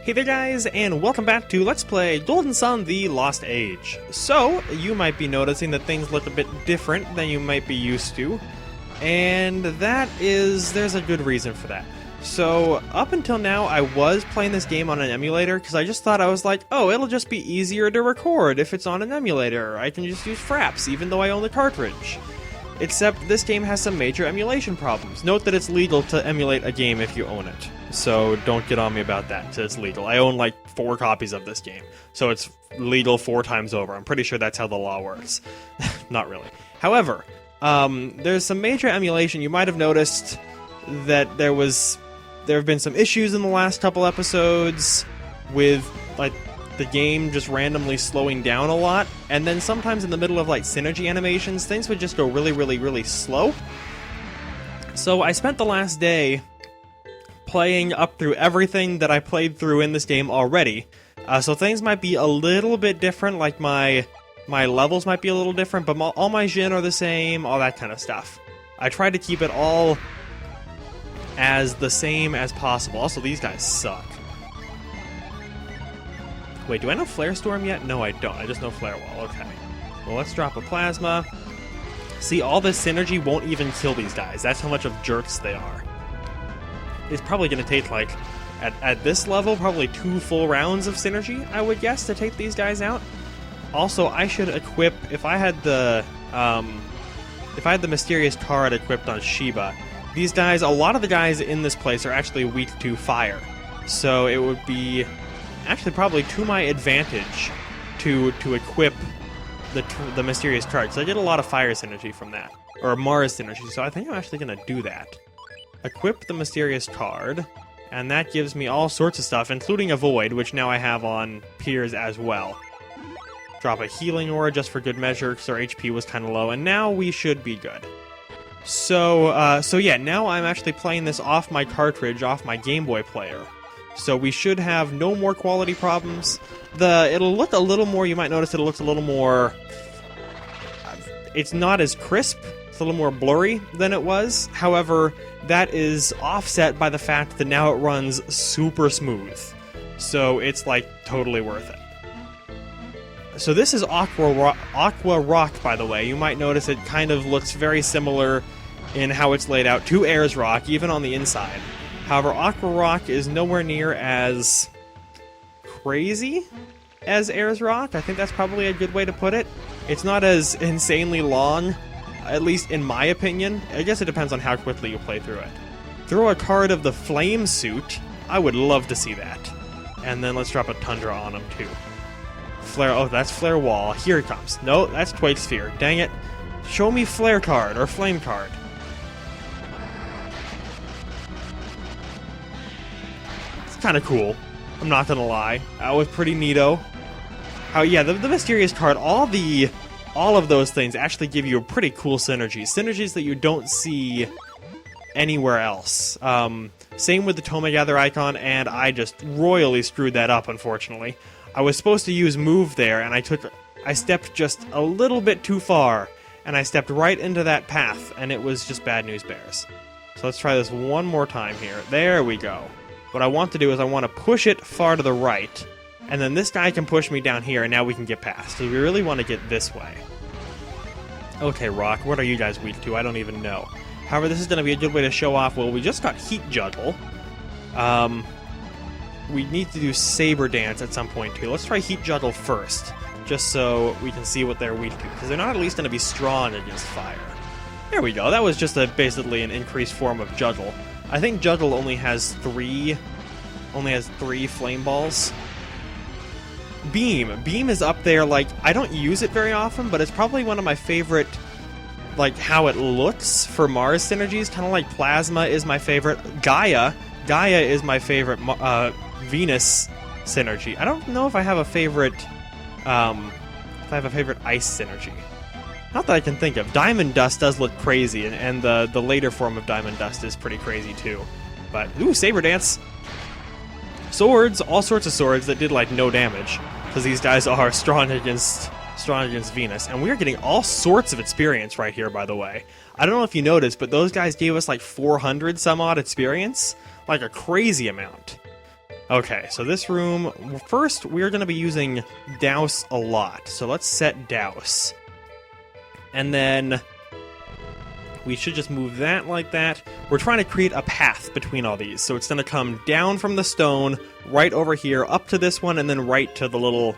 Hey there guys, and welcome back to Let's Play Golden Sun: The Lost Age. So, you might be noticing that things look a bit different than you might be used to, and there's a good reason for that. So, up until now, I was playing this game on an emulator, because I just thought oh, it'll just be easier to record if it's on an emulator. I can just use Fraps, even though I own the cartridge. Except this game has some major emulation problems. Note that it's legal to emulate a game if you own it. So don't get on me about that, because it's legal. I own like 4 copies of this game, so it's legal 4 times over. I'm pretty sure that's how the law works. Not really. However, there's some major emulation. You might have noticed that there have been some issues in the last couple episodes with like the game just randomly slowing down a lot, and then sometimes in the middle of like synergy animations, things would just go really slow. So I spent the last day playing up through everything that I played through in this game already. So things might be a little bit different, like my levels might be a little different, but all my Jin are the same, all that kind of stuff. I tried to keep it all as the same as possible. Also, these guys suck. Wait, do I know Flare Storm yet? No, I don't. I just know Flare Wall. Okay. Well, let's drop a Plasma. See, all this synergy won't even kill these guys. That's how much of jerks they are. It's probably going to take, like, at this level, probably 2 full rounds of synergy, I would guess, to take these guys out. Also, I should equip, if I had the Mysterious Card equipped on Shiba, these guys, a lot of the guys in this place are actually weak to fire. So it would be actually probably to my advantage to equip the Mysterious Card, because I get a lot of fire synergy from that, or Mars synergy, so I think I'm actually going to do that. Equip the Mysterious Card, and that gives me all sorts of stuff, including a Void, which now I have on Piers as well. Drop a Healing Aura just for good measure, because our HP was kind of low, and now we should be good. So yeah, now I'm actually playing this off my cartridge, off my Gameboy Player. So we should have no more quality problems. It'll look a little more, you might notice it looks a little more, it's not as crisp, it's a little more blurry than it was. However, that is offset by the fact that now it runs super smooth. So it's like totally worth it. So this is Aqua Rock, by the way. You might notice it kind of looks very similar in how it's laid out to Air's Rock, even on the inside. However, Aqua Rock is nowhere near as crazy as Air's Rock. I think that's probably a good way to put it. It's not as insanely long, at least in my opinion. I guess it depends on how quickly you play through it. Throw a card of the Flame Suit. I would love to see that. And then let's drop a Tundra on him too. Flare, oh, that's Flare Wall. Here it comes. No, that's Twig Sphere. Dang it. Show me Flare card or Flame card. Kind of cool, I'm not gonna lie. That was pretty neato. Yeah, the Mysterious Card, all of those things actually give you a pretty cool synergies that you don't see anywhere else. Same with the Tomegather icon, and I just royally screwed that up, unfortunately. I was supposed to use Move there, and I stepped just a little bit too far, and I stepped right into that path, and it was just bad news bears. So let's try this one more time here. There we go. What I want to do is I want to push it far to the right, and then this guy can push me down here, and now we can get past. So we really want to get this way. Okay, Rock, what are you guys weak to? I don't even know. However, this is going to be a good way to show off, well, we just got Heat Juggle. We need to do Saber Dance at some point, too. Let's try Heat Juggle first, just so we can see what they're weak to, because they're not at least going to be strong against fire. There we go. That was just basically an increased form of Juggle. I think Juggle only has 3 flame balls. Beam is up there. Like, I don't use it very often, but it's probably one of my favorite, like, how it looks for Mars synergies. Kind of like Plasma is my favorite. Gaia is my favorite Venus synergy. I don't know if I have a favorite ice synergy. Not that I can think of. Diamond Dust does look crazy, and the later form of Diamond Dust is pretty crazy too. But, ooh, Saber Dance! Swords, all sorts of swords that did, like, no damage, because these guys are strong against Venus, and we're getting all sorts of experience right here, by the way. I don't know if you noticed, but those guys gave us, like, 400 some odd experience. Like, a crazy amount. Okay, so this room, first we're going to be using Douse a lot. So let's set Douse. And then we should just move that like that. We're trying to create a path between all these. So it's going to come down from the stone, right over here, up to this one, and then right to the little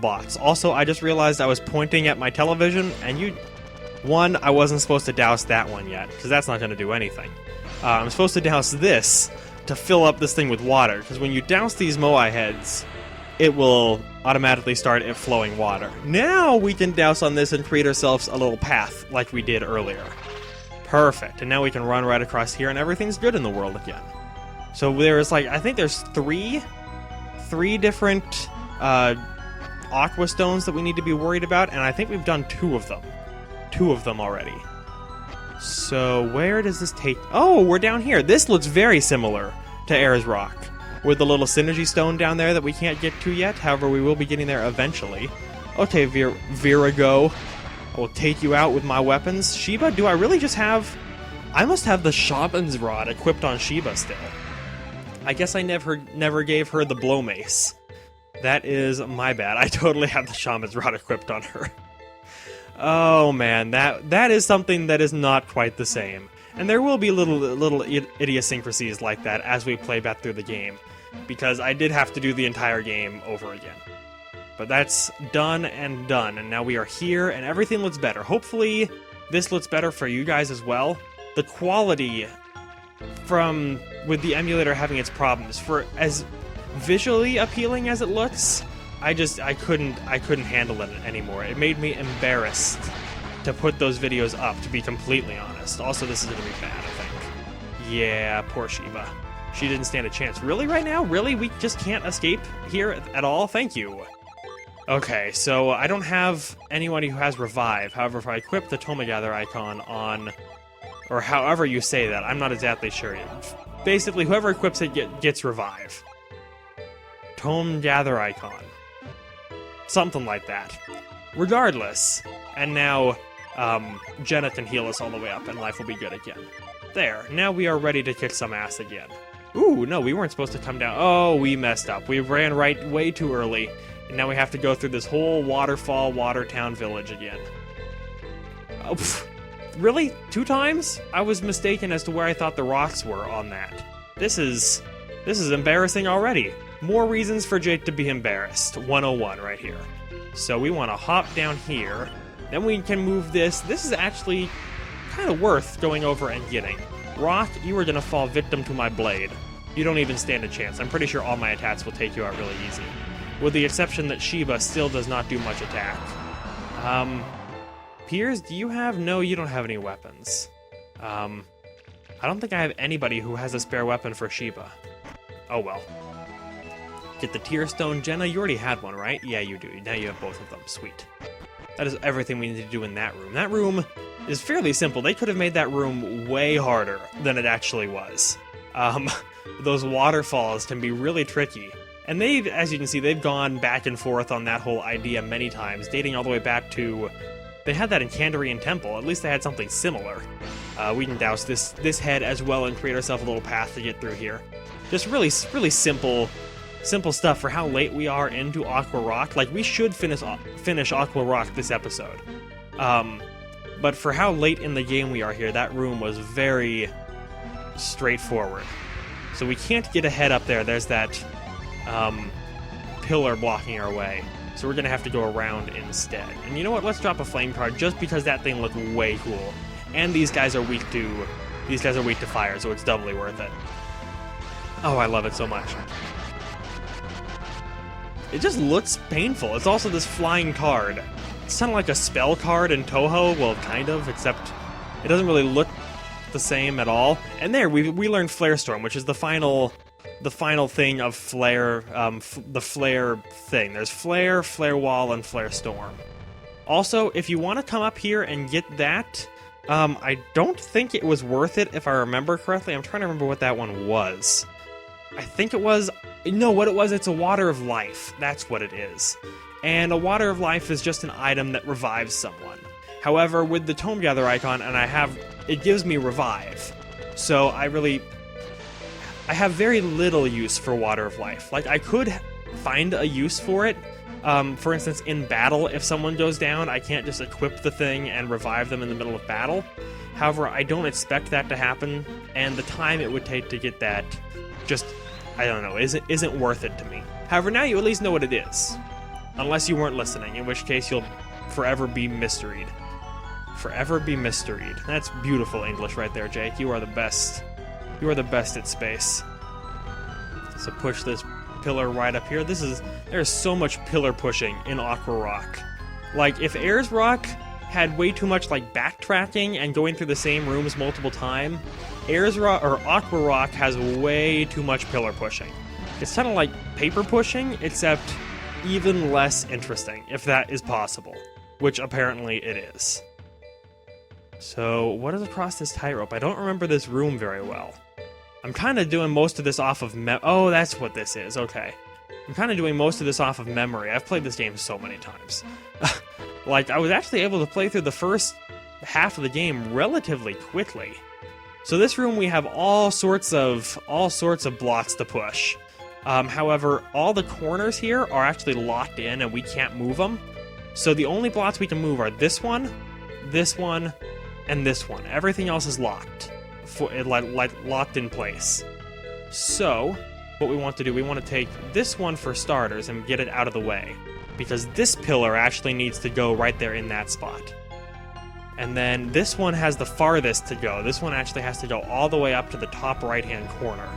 bots. Also, I just realized I was pointing at my television, and I wasn't supposed to douse that one yet, because that's not going to do anything. I'm supposed to douse this to fill up this thing with water, because when you douse these Moai heads, it will automatically start flowing water. Now we can douse on this and create ourselves a little path like we did earlier. Perfect. And now we can run right across here and everything's good in the world again. So there's I think there's three different aqua stones that we need to be worried about, and I think we've done two of them already. So where does this take... Oh, we're down here. This looks very similar to Air's Rock, with the little synergy stone down there that we can't get to yet. However, we will be getting there eventually. Okay, Virago, I will take you out with my weapons. Sheba, do I really just have... I must have the Shaman's Rod equipped on Sheba still. I guess I never gave her the blow mace. That is my bad. I totally have the Shaman's Rod equipped on her. Oh man, that is something that is not quite the same. And there will be little idiosyncrasies like that as we play back through the game, because I did have to do the entire game over again. But that's done, and now we are here, and everything looks better. Hopefully, this looks better for you guys as well. The quality with the emulator having its problems, for as visually appealing as it looks, I couldn't handle it anymore. It made me embarrassed to put those videos up, to be completely honest. Also, this is gonna be bad, I think. Yeah, poor Sheba. She didn't stand a chance. Really, right now? Really? We just can't escape here at all? Thank you. Okay, so I don't have anyone who has Revive. However, if I equip the Tomegather icon on... or however you say that, I'm not exactly sure yet. Basically, whoever equips it gets Revive. Tomegather icon. Something like that. Regardless, and now Jenna can heal us all the way up and life will be good again. There, now we are ready to kick some ass again. Ooh, no, we weren't supposed to come down. Oh, we messed up. We ran way too early, and now we have to go through this whole waterfall, Watertown village again. Oh, pff, really? 2 times? I was mistaken as to where I thought the rocks were on that. This is embarrassing already. More reasons for Jake to be embarrassed. 101 right here. So we want to hop down here. Then we can move this. This is actually kind of worth going over and getting. Rock, you are going to fall victim to my blade. You don't even stand a chance. I'm pretty sure all my attacks will take you out really easy. With the exception that Sheba still does not do much attack. Piers, do you have... No, you don't have any weapons. I don't think I have anybody who has a spare weapon for Sheba. Oh well. Get the Tear Stone. Jenna, you already had one, right? Yeah, you do. Now you have both of them. Sweet. That is everything we need to do in that room. That room is fairly simple. They could have made that room way harder than it actually was. Those waterfalls can be really tricky. And they've, as you can see, they've gone back and forth on that whole idea many times, dating all the way back to... They had that in Kandarian Temple. At least they had something similar. We can douse this head as well and create ourselves a little path to get through here. Just really simple stuff for how late we are into Aqua Rock. Like, we should finish Aqua Rock this episode. But for how late in the game we are here, that room was very straightforward. So we can't get ahead up there. There's that pillar blocking our way. So we're going to have to go around instead. And you know what? Let's drop a flame card just because that thing looked way cool. And these guys are weak to fire, so it's doubly worth it. Oh, I love it so much. It just looks painful. It's also this flying card. It's kind of like a spell card in Toho. Well, kind of, except it doesn't really look the same at all. And there, we learned Flare Storm, which is the final thing of Flare, the Flare thing. There's Flare, Flare Wall, and Flare Storm. Also, if you want to come up here and get that, I don't think it was worth it if I remember correctly. I'm trying to remember what that one was. I think it was... No, what it was, it's a Water of Life. That's what it is. And a Water of Life is just an item that revives someone. However, with the Tomegather icon, and it gives me Revive. So I really... I have very little use for Water of Life. Like, I could find a use for it. For instance, in battle, if someone goes down, I can't just equip the thing and revive them in the middle of battle. However, I don't expect that to happen, and the time it would take to get that just, I don't know, isn't worth it to me. However, now you at least know what it is. Unless you weren't listening, in which case you'll forever be mysteried. Forever be mysteried. That's beautiful English right there, Jake. You are the best. You are the best at space. So push this pillar right up here. There's so much pillar pushing in Aqua Rock. Like, if Ayers Rock had way too much, like, backtracking and going through the same rooms multiple times, Ayers Rock, or Aqua Rock, has way too much pillar pushing. It's kind of like paper pushing, except even less interesting, if that is possible. Which apparently it is. So, what is across this tightrope? I don't remember this room very well. I'm kind of doing most of this off of oh, that's what this is, okay. I'm kind of doing most of this off of memory. I've played this game so many times. Like, I was actually able to play through the first half of the game relatively quickly. So this room we have all sorts of blocks to push. However, all the corners here are actually locked in and we can't move them. So the only blocks we can move are this one, and this one. Everything else is locked. Like locked in place. So, what we want to do, we want to take this one for starters and get it out of the way. Because this pillar actually needs to go right there in that spot. And then this one has the farthest to go. This one actually has to go all the way up to the top right-hand corner.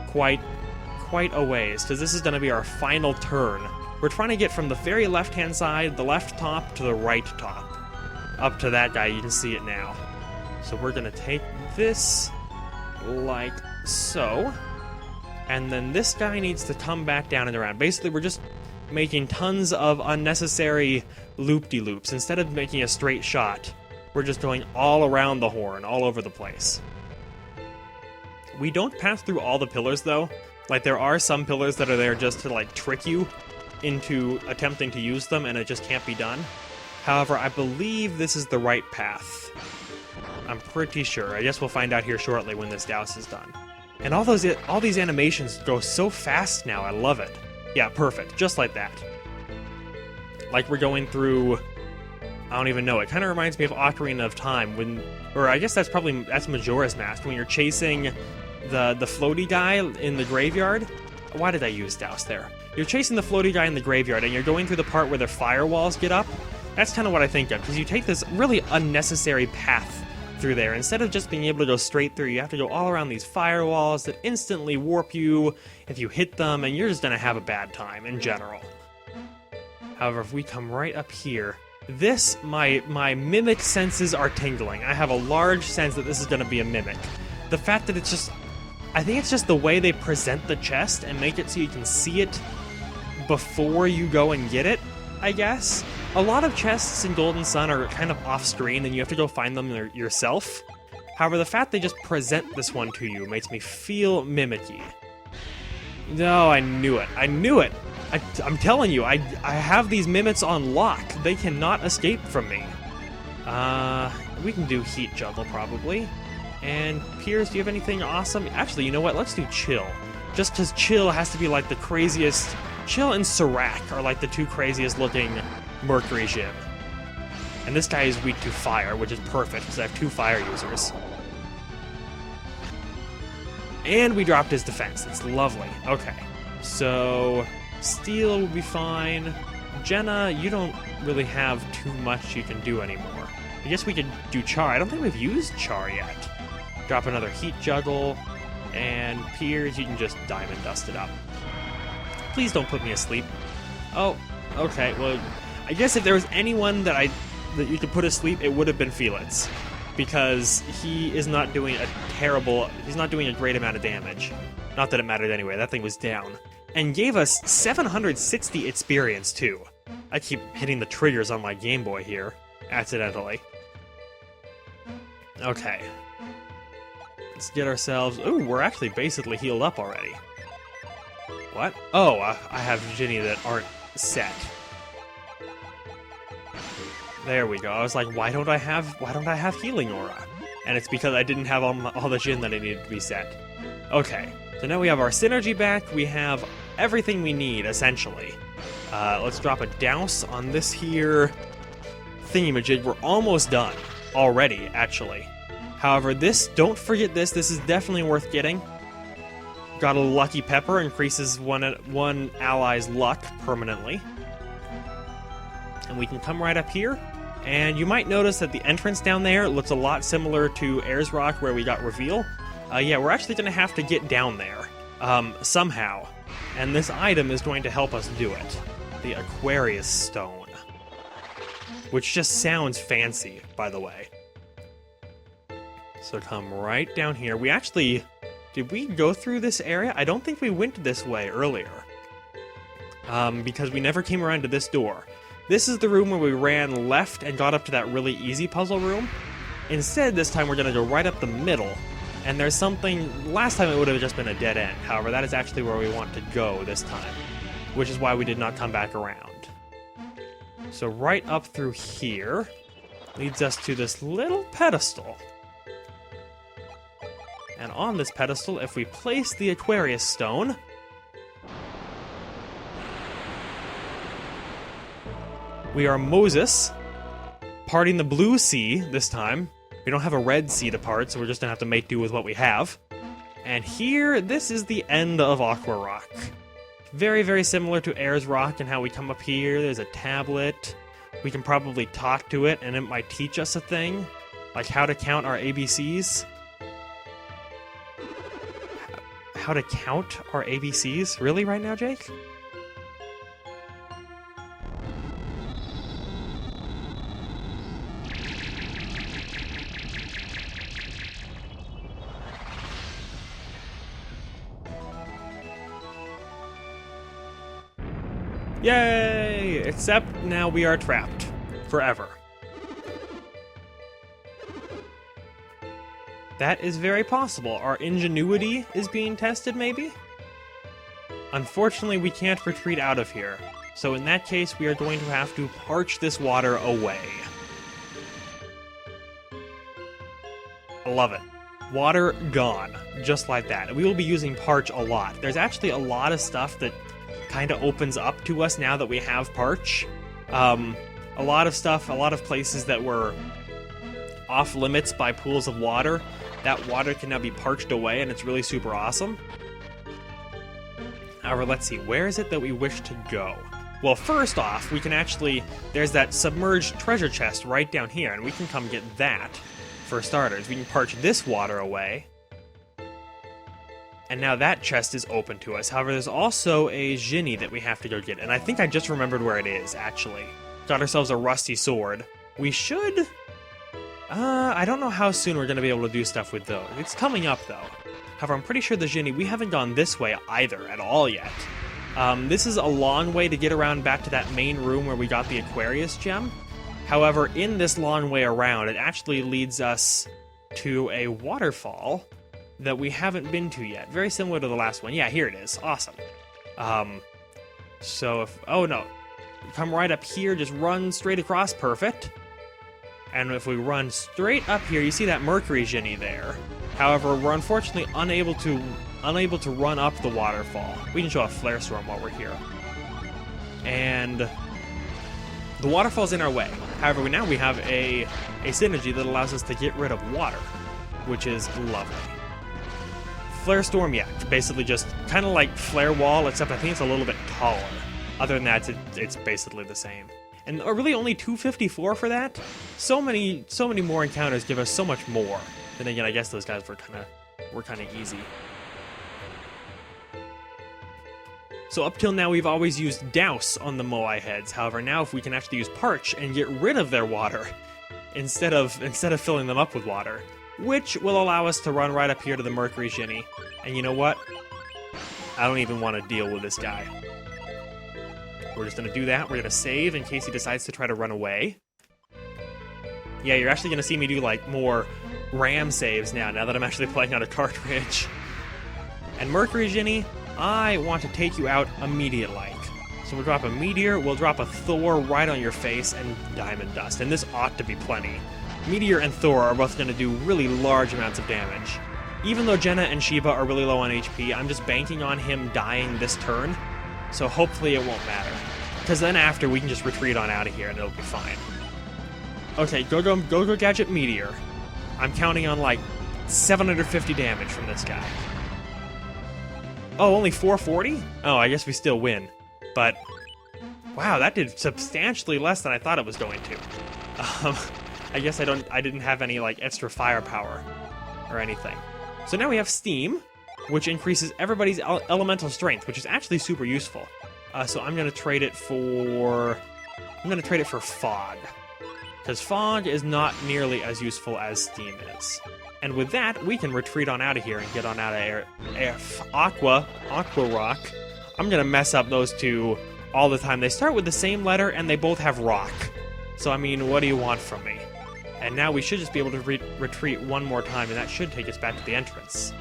Quite a ways, because this is going to be our final turn. We're trying to get from the very left-hand side, the left top, to the right top. Up to that guy, you can see it now. So we're going to take this like so. And then this guy needs to come back down and around. Basically, we're just making tons of unnecessary loop-de-loops. Instead of making a straight shot, we're just going all around the horn, all over the place. We don't pass through all the pillars, though. Like, there are some pillars that are there just to, like, trick you into attempting to use them, and it just can't be done. However, I believe this is the right path. I'm pretty sure. I guess we'll find out here shortly when this douse is done. And all these animations go so fast now, I love it. Yeah, perfect. Just like that. Like we're going through... I don't even know. It kind of reminds me of Ocarina of Time when... Or I guess that's Majora's Mask, when you're chasing the floaty guy in the graveyard. Why did I use douse there? You're chasing the floaty guy in the graveyard, and you're going through the part where the firewalls get up. That's kind of what I think of, because you take this really unnecessary path through there. Instead of just being able to go straight through, you have to go all around these firewalls that instantly warp you if you hit them, and you're just going to have a bad time in general. However, if we come right up here, this, my mimic senses are tingling. I have a large sense that this is going to be a mimic. The fact that it's just... I think it's just the way they present the chest and make it so you can see it before you go and get it, I guess. A lot of chests in Golden Sun are kind of off-screen and you have to go find them yourself. However, the fact they just present this one to you makes me feel mimicky. No, I knew it. I knew it! I'm telling you, I have these mimics on lock. They cannot escape from me. We can do Heat Juggle, probably. And Piers, do you have anything awesome? Actually, you know what? Let's do Chill. Just because Chill has to be like the craziest... Chill and Serac are like the two craziest looking Mercury Gym. And this guy is weak to fire, which is perfect because I have two fire users. And we dropped his defense. It's lovely. Okay. So, Steel will be fine. Jenna, you don't really have too much you can do anymore. I guess we could do Char. I don't think we've used Char yet. Drop another Heat Juggle. And Piers, you can just Diamond Dust it up. Please don't put me asleep. Oh, okay. Well, I guess if there was anyone that you could put asleep, it would have been Felix. Because he is not doing he's not doing a great amount of damage. Not that it mattered anyway, that thing was down. And gave us 760 experience, too. I keep hitting the triggers on my Game Boy here, accidentally. Okay. Let's get ourselves... Ooh, we're actually basically healed up already. What? Oh, I have Ginny that aren't set. There we go. I was like, why don't I have Healing Aura? And it's because I didn't have all the Jin that I needed to be set. Okay. So now we have our synergy back, we have everything we need, essentially. Let's drop a douse on this here thingamajig. We're almost done already, actually. However, don't forget this is definitely worth getting. Got a Lucky Pepper, increases one ally's luck permanently. And we can come right up here, and you might notice that the entrance down there looks a lot similar to Ayers Rock, where we got Reveal. Yeah, we're actually going to have to get down there, somehow. And this item is going to help us do it. The Aquarius Stone. Which just sounds fancy, by the way. So come right down here. We actually... Did we go through this area? I don't think we went this way earlier. Because we never came around to this door. This is the room where we ran left and got up to that really easy puzzle room. Instead, this time we're going to go right up the middle. And there's something... Last time it would have just been a dead end. However, that is actually where we want to go this time. Which is why we did not come back around. So right up through here leads us to this little pedestal. And on this pedestal, if we place the Aquarius Stone... We are Moses, parting the blue sea this time. We don't have a red sea to part, so we're just gonna have to make do with what we have. And here, this is the end of Aqua Rock. Very, very similar to Ayers Rock and how we come up here. There's a tablet. We can probably talk to it, and it might teach us a thing. Like how to count our ABCs. How to count our ABCs? Really right now, Jake? Yay! Except now we are trapped. Forever. That is very possible. Our ingenuity is being tested, maybe? Unfortunately, we can't retreat out of here. So in that case, we are going to have to parch this water away. I love it. Water gone. Just like that. We will be using parch a lot. There's actually a lot of stuff that kind of opens up to us now that we have parch. A lot of stuff, a lot of places that were off limits by pools of water, that water can now be parched away, and it's really super awesome. However, let's see, where is it that we wish to go? Well, first off, we can actually, there's that submerged treasure chest right down here, and we can come get that, for starters. We can parch this water away. And now that chest is open to us. However, there's also a Genie that we have to go get. And I think I just remembered where it is, actually. Got ourselves a rusty sword. We should... I don't know how soon we're going to be able to do stuff with those. It's coming up, though. However, I'm pretty sure the Genie... We haven't gone this way either, at all yet. This is a long way to get around back to that main room where we got the Aquarius gem. However, in this long way around, it actually leads us to a waterfall that we haven't been to yet. Very similar to the last one. Yeah, here it is. Awesome. So if... Oh, no. Come right up here, just run straight across. Perfect. And if we run straight up here, you see that Mercury Genie there. However, we're unfortunately unable to run up the waterfall. We can show a Flare Storm while we're here. And the waterfall's in our way. However, now we have a synergy that allows us to get rid of water, which is lovely. Flare Storm, yeah, basically just kind of like Flare Wall, except I think it's a little bit taller. Other than that, it's basically the same. And really only 254 for that? So many more encounters give us so much more. Then again, I guess those guys were kind of easy. So up till now, we've always used Douse on the Moai heads. However, now if we can actually use Parch and get rid of their water instead of filling them up with water, which will allow us to run right up here to the Mercury Genie. And you know what? I don't even want to deal with this guy. We're just going to do that. We're going to save in case he decides to try to run away. Yeah, you're actually going to see me do, like, more RAM saves now that I'm actually playing on a cartridge. And Mercury Genie, I want to take you out immediate-like. So we'll drop a Meteor, we'll drop a Thor right on your face, and Diamond Dust. And this ought to be plenty. Meteor and Thor are both going to do really large amounts of damage. Even though Jenna and Sheba are really low on HP, I'm just banking on him dying this turn, so hopefully it won't matter. Because then after, we can just retreat on out of here and it'll be fine. Okay, Go Gadget Meteor. I'm counting on like 750 damage from this guy. Oh, only 440? Oh, I guess we still win. But, wow, that did substantially less than I thought it was going to. I guess I didn't have any like extra firepower or anything. So now we have Steam, which increases everybody's elemental strength, which is actually super useful. So I'm gonna trade it for Fog, because Fog is not nearly as useful as Steam is. And with that, we can retreat on out of here and get on out of Aqua Rock. I'm gonna mess up those two all the time. They start with the same letter and they both have rock. So I mean, what do you want from me? And now we should just be able to retreat one more time, and that should take us back to the entrance.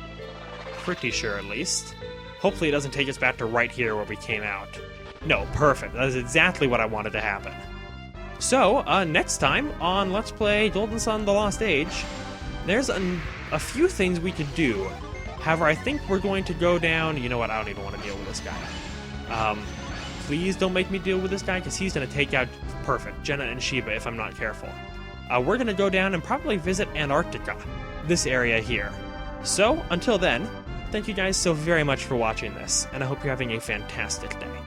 Pretty sure, at least. Hopefully it doesn't take us back to right here where we came out. No, perfect. That is exactly what I wanted to happen. So, next time on Let's Play Golden Sun: The Lost Age, there's a few things we could do. However, I think we're going to go down... You know what? I don't even want to deal with this guy. Please don't make me deal with this guy, because he's going to take out... Perfect. Jenna and Sheba, if I'm not careful. We're going to go down and probably visit Antarctica. This area here. So, until then, thank you guys so very much for watching this, and I hope you're having a fantastic day.